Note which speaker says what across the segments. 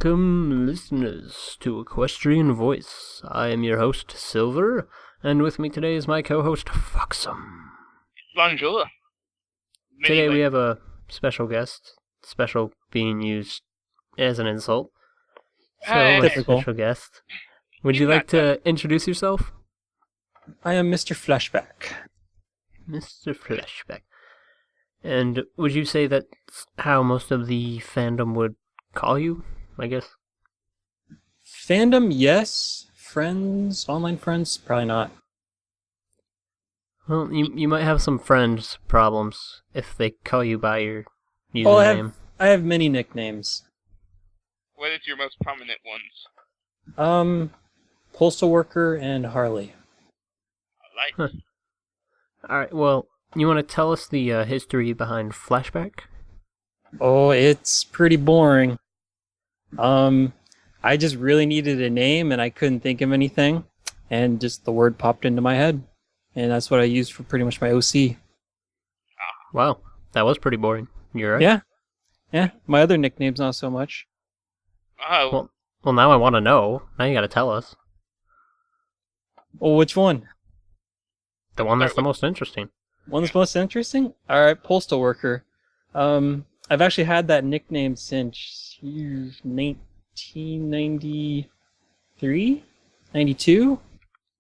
Speaker 1: Welcome, listeners, to Equestrian Voice. I am your host, Silver, and with me today is my co-host, Foxum.
Speaker 2: Bonjour.
Speaker 1: Today we have a special guest, special being used as an insult. So,
Speaker 2: Hey.
Speaker 1: a special guest. Would you like to introduce yourself?
Speaker 3: I am Mr. Flashback.
Speaker 1: Mr. Flashback. And would you say that's how most of the fandom would call you, I guess?
Speaker 3: Fandom, yes. Friends, online friends, probably not.
Speaker 1: Well, you might have some friends problems if they call you by your username.
Speaker 3: I have many nicknames.
Speaker 2: What is your most prominent ones?
Speaker 3: Postal Worker and Harley.
Speaker 2: I like.
Speaker 1: Alright, well, you want to tell us the history behind Flashback?
Speaker 3: Oh, it's pretty boring. I just really needed a name and I couldn't think of anything, and just the word popped into my head, and that's what I used for pretty much my OC.
Speaker 1: Wow, that was pretty boring. You're right.
Speaker 3: Yeah. My other nicknames not so much.
Speaker 2: Oh,
Speaker 1: Well, now I want to know. Now you got to tell us.
Speaker 3: Oh, which one?
Speaker 1: The one that's the most interesting.
Speaker 3: One that's most interesting? All right, Postal Worker. I've actually had that nickname since 1993, 92.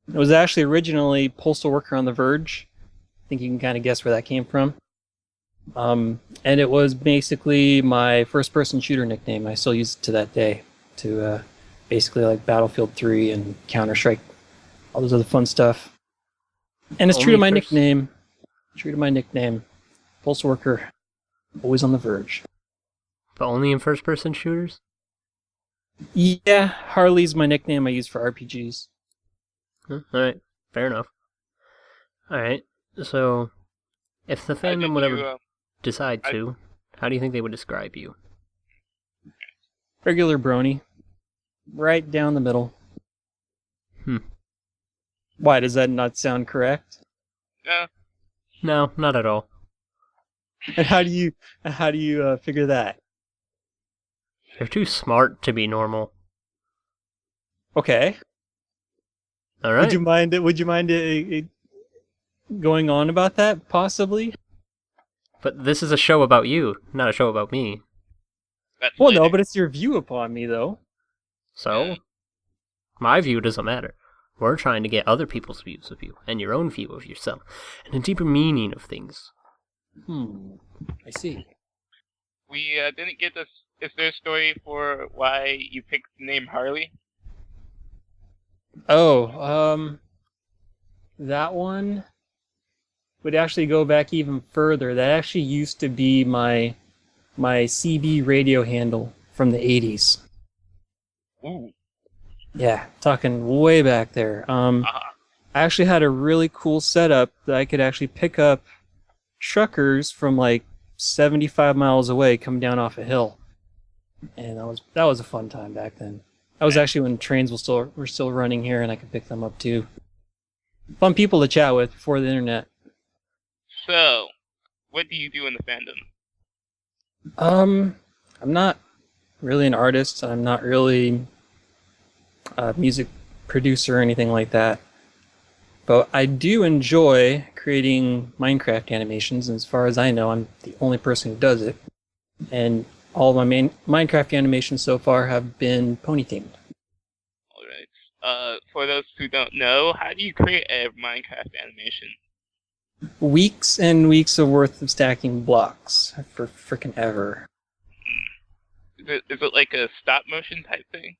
Speaker 3: It was actually originally Postal Worker on the Verge. I think you can kind of guess where that came from. And it was basically my first-person shooter nickname. I still use it to that day to basically like Battlefield 3 and Counter-Strike, all those other fun stuff. And it's true to my nickname. True to my nickname. Postal Worker, always on the verge.
Speaker 1: But only in first-person shooters?
Speaker 3: Yeah, Harley's my nickname I use for RPGs.
Speaker 1: Alright, fair enough. Alright, so if the fandom would ever decide to, how do you think they would describe you?
Speaker 3: Regular brony. Right down the middle. Why, does that not sound correct?
Speaker 1: No, not at all.
Speaker 3: And how do you figure that?
Speaker 1: You're too smart to be normal.
Speaker 3: Okay.
Speaker 1: Alright.
Speaker 3: Would you mind going on about that, possibly?
Speaker 1: But this is a show about you, not a show about me.
Speaker 3: Well, no, but it's your view upon me, though.
Speaker 1: So, my view doesn't matter. We're trying to get other people's views of you, and your own view of yourself, and a deeper meaning of things.
Speaker 3: I see.
Speaker 2: We didn't get this. Is there a story for why you picked the name Harley?
Speaker 3: Oh, that one would actually go back even further. That actually used to be my CB radio handle from the 80s.
Speaker 2: Ooh.
Speaker 3: Yeah, talking way back there. I actually had a really cool setup that I could actually pick up truckers from like 75 miles away coming down off a hill. And that was a fun time back then. That was actually when trains were still running here, and I could pick them up too. Fun people to chat with before the internet.
Speaker 2: So, what do you do in the fandom?
Speaker 3: I'm not really an artist. I'm not really a music producer or anything like that. But I do enjoy creating Minecraft animations, and as far as I know, I'm the only person who does it. And all of my main Minecraft animations so far have been pony-themed.
Speaker 2: Alright. For those who don't know, how do you create a Minecraft animation?
Speaker 3: Weeks and weeks of worth of stacking blocks for frickin' ever.
Speaker 2: Is it like a stop-motion type thing?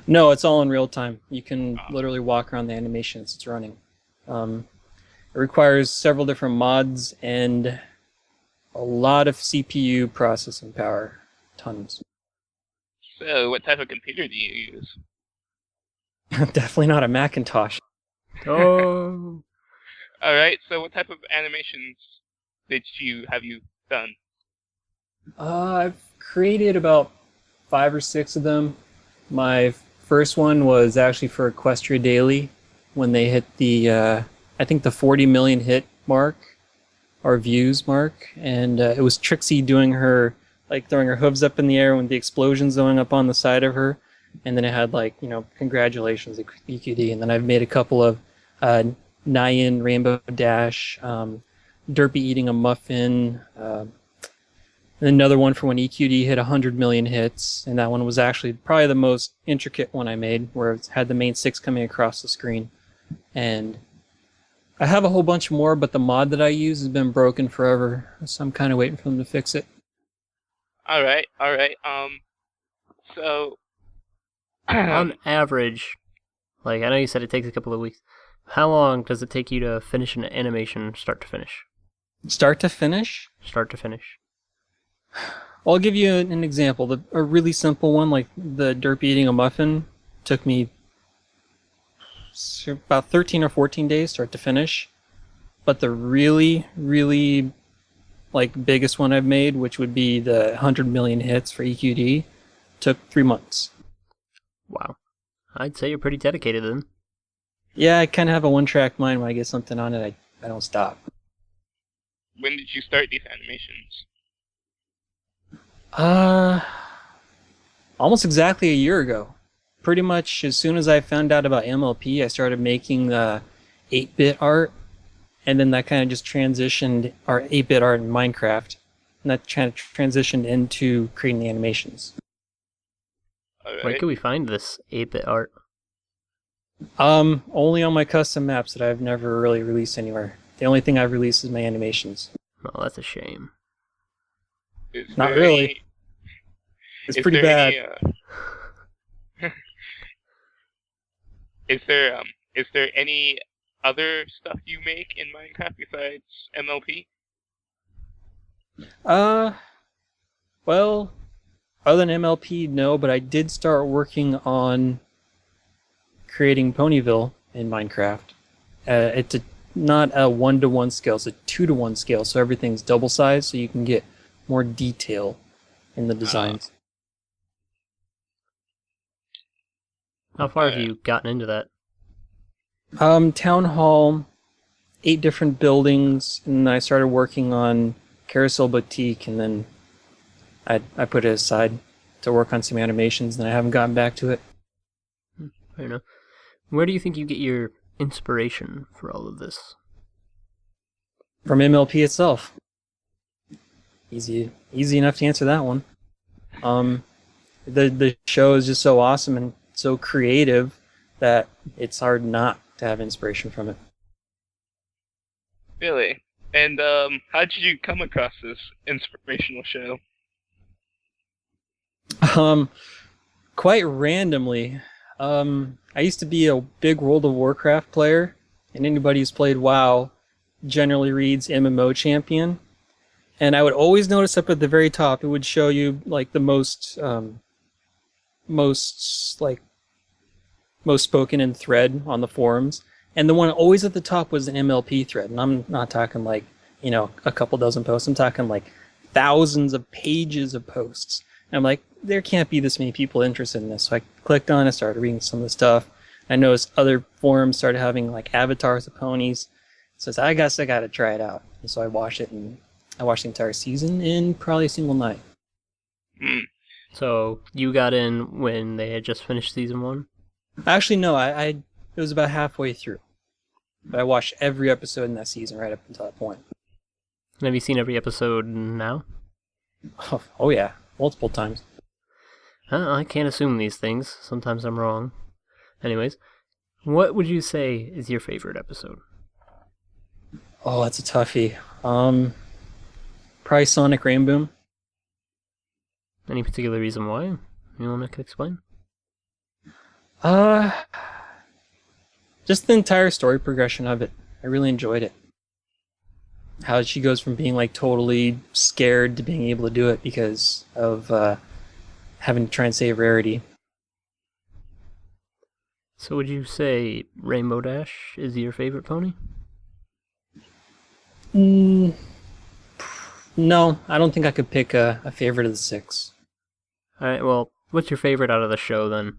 Speaker 3: No, it's all in real time. You can literally walk around the animation as it's running. It requires several different mods and a lot of CPU processing power. Tons.
Speaker 2: So, what type of computer do you use?
Speaker 3: Definitely not a Macintosh.
Speaker 1: Oh.
Speaker 2: Alright, so what type of animations have you done?
Speaker 3: I've created about 5 or 6 of them. My first one was actually for Equestrian Daily when they hit the, I think the 40 million hit mark, or views mark, and it was Trixie doing her like throwing her hooves up in the air when the explosion's going up on the side of her. And then it had like, congratulations, EQD. And then I've made a couple of Nyan Rainbow Dash, Derpy eating a muffin, and another one for when EQD hit 100 million hits. And that one was actually probably the most intricate one I made, where it had the main 6 coming across the screen. And I have a whole bunch more, but the mod that I use has been broken forever, so I'm kind of waiting for them to fix it.
Speaker 2: All right. So
Speaker 1: on average, like I know you said it takes a couple of weeks. How long does it take you to finish an animation, start to finish?
Speaker 3: Start to finish?
Speaker 1: Start to finish.
Speaker 3: I'll give you an example. A really simple one, like the Derpy eating a muffin, took me about 13 or 14 days start to finish. But the really, really biggest one I've made, which would be the 100 million hits for EQD, took 3 months.
Speaker 1: Wow. I'd say you're pretty dedicated then.
Speaker 3: Yeah, I kind of have a one-track mind. When I get something on it, I don't stop.
Speaker 2: When did you start these animations?
Speaker 3: Almost exactly a year ago. Pretty much as soon as I found out about MLP, I started making 8-bit art, and then that kind of just transitioned our 8-bit art in Minecraft, and that kind of transitioned into creating the animations.
Speaker 2: Right.
Speaker 1: Where can we find this 8-bit art?
Speaker 3: Only on my custom maps that I've never really released anywhere. The only thing I've released is my animations.
Speaker 1: Oh, that's a shame.
Speaker 3: Not really. It's pretty bad.
Speaker 2: Is there any other stuff you make in Minecraft besides MLP?
Speaker 3: Well, other than MLP, no, but I did start working on creating Ponyville in Minecraft. It's not a 1-to-1 scale, it's a 2-to-1 scale, so everything's double size, so you can get more detail in the designs.
Speaker 1: How far have you gotten into that?
Speaker 3: Town Hall, 8 different buildings, and then I started working on Carousel Boutique, and then I put it aside to work on some animations, and I haven't gotten back to it.
Speaker 1: Fair enough. Where do you think you get your inspiration for all of this?
Speaker 3: From MLP itself. Easy enough to answer that one. The show is just so awesome and so creative that it's hard not to have inspiration from it.
Speaker 2: Really? And how did you come across this inspirational show?
Speaker 3: Quite randomly. I used to be a big World of Warcraft player, and anybody who's played WoW generally reads MMO Champion. And I would always notice up at the very top, it would show you the most spoken in thread on the forums. And the one always at the top was an MLP thread. And I'm not talking a couple dozen posts. I'm talking thousands of pages of posts. And I'm like, there can't be this many people interested in this. So I clicked on it, started reading some of the stuff. I noticed other forums started having avatars of ponies. So I guess I got to try it out. And so I watched it, and I watched the entire season in probably a single night.
Speaker 1: So you got in when they had just finished season 1?
Speaker 3: Actually, no. It was about halfway through. But I watched every episode in that season right up until that point.
Speaker 1: Have you seen every episode now?
Speaker 3: Oh yeah. Multiple times.
Speaker 1: I can't assume these things. Sometimes I'm wrong. Anyways, what would you say is your favorite episode?
Speaker 3: Oh, that's a toughie. Probably Sonic Rainboom.
Speaker 1: Any particular reason why? You want to explain?
Speaker 3: Just the entire story progression of it. I really enjoyed it. How she goes from being totally scared to being able to do it because of having to try and save Rarity.
Speaker 1: So would you say Rainbow Dash is your favorite pony?
Speaker 3: No, I don't think I could pick a favorite of the 6.
Speaker 1: Alright, well, what's your favorite out of the show then?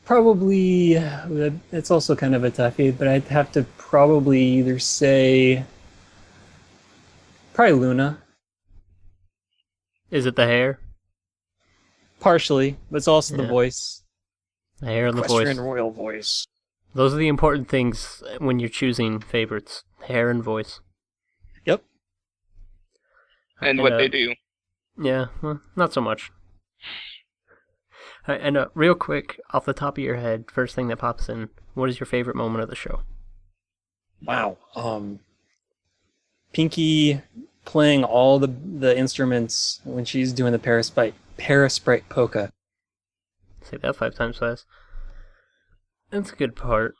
Speaker 3: Probably, it's also kind of a toughie, but I'd have to probably either say... Probably Luna.
Speaker 1: Is it the hair?
Speaker 3: Partially, but it's also the
Speaker 1: Yeah.
Speaker 3: voice.
Speaker 1: The hair and the
Speaker 3: Equestrian
Speaker 1: voice.
Speaker 3: royal voice.
Speaker 1: Those are the important things when you're choosing favorites. Hair and voice.
Speaker 3: Yep.
Speaker 2: And what they do.
Speaker 1: Yeah, well, not so much. And real quick, off the top of your head, first thing that pops in, what is your favorite moment of the show?
Speaker 3: Wow. Pinky playing all the instruments when she's doing the Parasprite polka.
Speaker 1: Say that 5 times fast. That's a good part.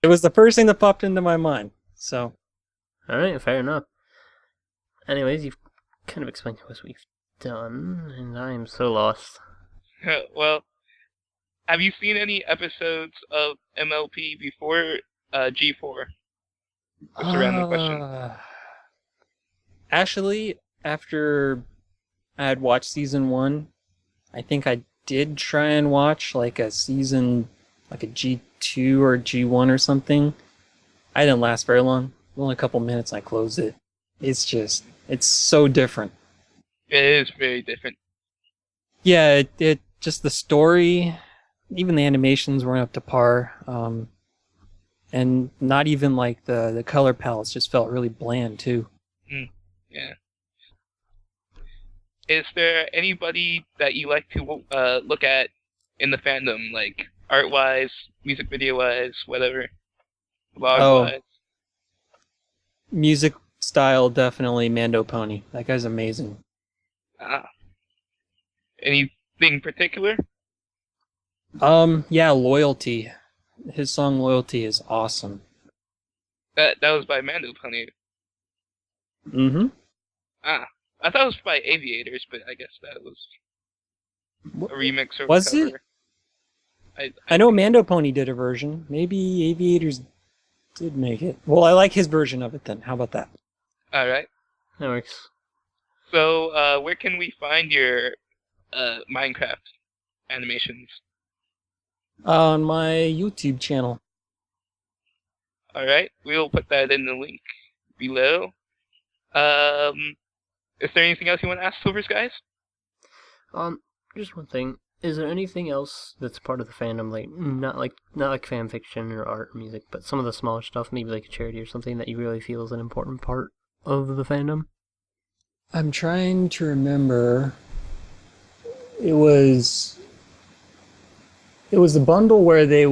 Speaker 3: It was the first thing that popped into my mind. So,
Speaker 1: Alright, fair enough. Anyways, you've kind of explained to us what we've done, and I am so lost.
Speaker 2: Well, have you seen any episodes of MLP before G4? That's a random question.
Speaker 3: Actually, after I had watched season 1, I think I did try and watch like a season, like a G2 or G1 or something. I didn't last very long. Only a couple minutes, I closed it. It's so different.
Speaker 2: It is very different.
Speaker 3: Yeah, it just the story, even the animations weren't up to par. And not even like the color palettes just felt really bland too.
Speaker 2: Yeah. Is there anybody that you like to look at in the fandom, like art-wise, music video-wise, whatever, blog-wise?
Speaker 3: Music style, definitely Mando Pony. That guy's amazing.
Speaker 2: Anything particular?
Speaker 3: Yeah, Loyalty. His song Loyalty is awesome.
Speaker 2: That was by Mando Pony.
Speaker 3: Mm-hmm.
Speaker 2: I thought it was by Aviators, but I guess that was a remix or
Speaker 3: Was
Speaker 2: cover.
Speaker 3: it? I know Mando Pony did a version. Maybe Aviators did make it. Well, I like his version of it then. How about that?
Speaker 2: Alright.
Speaker 1: That works.
Speaker 2: So, where can we find your Minecraft animations?
Speaker 3: On my YouTube channel.
Speaker 2: Alright, we'll put that in the link below. Is there anything else you want to ask Silver Skies?
Speaker 1: Just one thing. Is there anything else that's part of the fandom, not like fan fiction or art or music, but some of the smaller stuff, maybe like a charity or something that you really feel is an important part of the fandom?
Speaker 3: I'm trying to remember. It was the bundle where it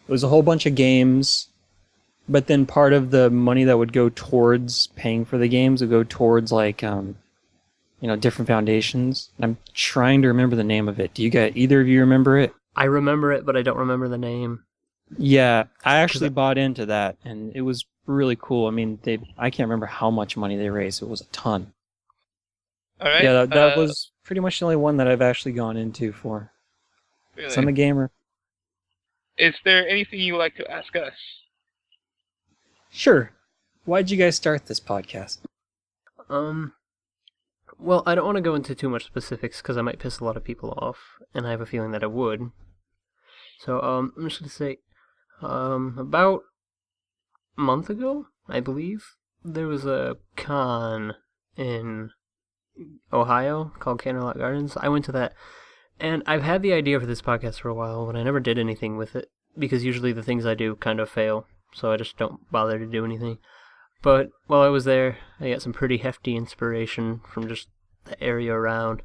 Speaker 3: was a whole bunch of games, but then part of the money that would go towards paying for the games would go towards different foundations. I'm trying to remember the name of it. Do you guys, either of you remember it?
Speaker 1: I remember it, but I don't remember the name.
Speaker 3: Yeah, I actually bought into that, and it was really cool. I mean, I can't remember how much money they raised. It was a ton.
Speaker 2: Alright.
Speaker 3: Yeah, that was pretty much the only one that I've actually gone into for.
Speaker 2: Really?
Speaker 3: So I'm a gamer.
Speaker 2: Is there anything you would like to ask us?
Speaker 3: Sure. Why'd you guys start this podcast?
Speaker 1: Well, I don't want to go into too much specifics because I might piss a lot of people off, and I have a feeling that I would. So, I'm just going to say, about a month ago, I believe, there was a con in Ohio called Candlelight Gardens. I went to that, and I've had the idea for this podcast for a while, but I never did anything with it, because usually the things I do kind of fail, so I just don't bother to do anything. But while I was there, I got some pretty hefty inspiration from just the area around.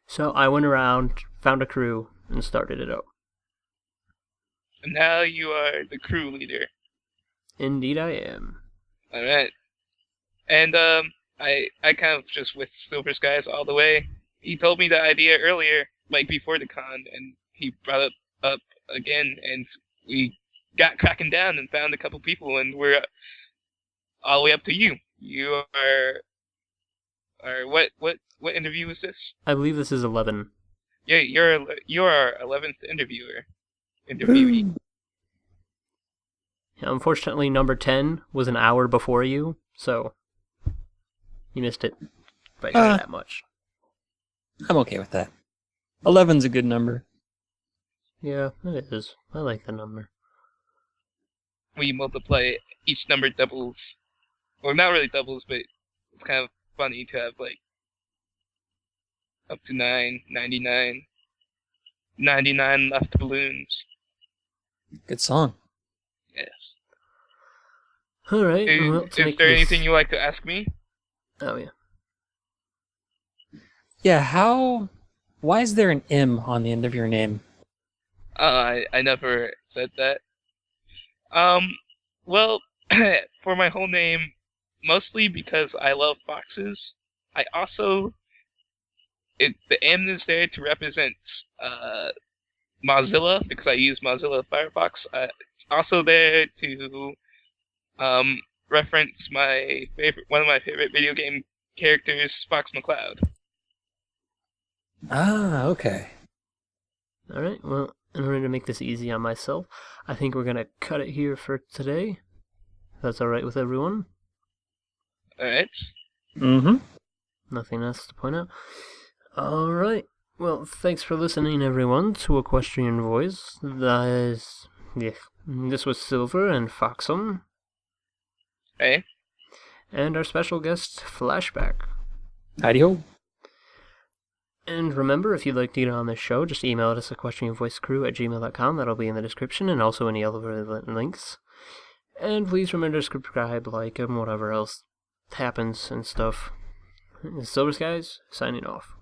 Speaker 1: So I went around, found a crew, and started it up.
Speaker 2: And now you are the crew leader.
Speaker 1: Indeed I am.
Speaker 2: Alright. And, I kind of just with Silver Skies all the way. He told me the idea earlier, like before the con, and he brought it up again, and we got cracking down and found a couple people, and we're all the way up to you. You are what interview is this?
Speaker 1: I believe this is 11.
Speaker 2: Yeah, you're our 11th interviewee.
Speaker 1: Yeah, unfortunately, number 10 was an hour before you, so you missed it by that much.
Speaker 3: I'm okay with that. 11's a good number.
Speaker 1: Yeah, it is. I like the number.
Speaker 2: We multiply each number doubles. Well, not really doubles, but it's kind of funny to have, like, up to 9, 99, 99 left balloons.
Speaker 3: Good song.
Speaker 2: Yes.
Speaker 1: Alright, well,
Speaker 2: Is
Speaker 1: to make
Speaker 2: there
Speaker 1: this...
Speaker 2: anything you'd like to ask me?
Speaker 1: Oh, yeah.
Speaker 3: Yeah, why is there an M on the end of your name?
Speaker 2: I never said that. Well, for my whole name, mostly because I love foxes. I also, the M is there to represent Mozilla, because I use Mozilla Firefox. It's also there to reference one of my favorite video game characters, Fox McCloud.
Speaker 3: Ah, okay.
Speaker 1: Alright, well, in order to make this easy on myself, I think we're gonna cut it here for today. If that's alright with everyone.
Speaker 2: Alright.
Speaker 3: Mm-hmm.
Speaker 1: Nothing else to point out. Alright, well, thanks for listening, everyone, to Equestrian Voice. This was Silver and Foxum.
Speaker 2: Hey.
Speaker 1: And our special guest, Flashback.
Speaker 3: Howdy-ho.
Speaker 1: And remember, if you'd like to get on this show, just email us at equestrianvoicecrew@gmail.com. That'll be in the description, and also any other relevant links. And please remember to subscribe, like, and whatever else happens and stuff. Silver Skies, signing off.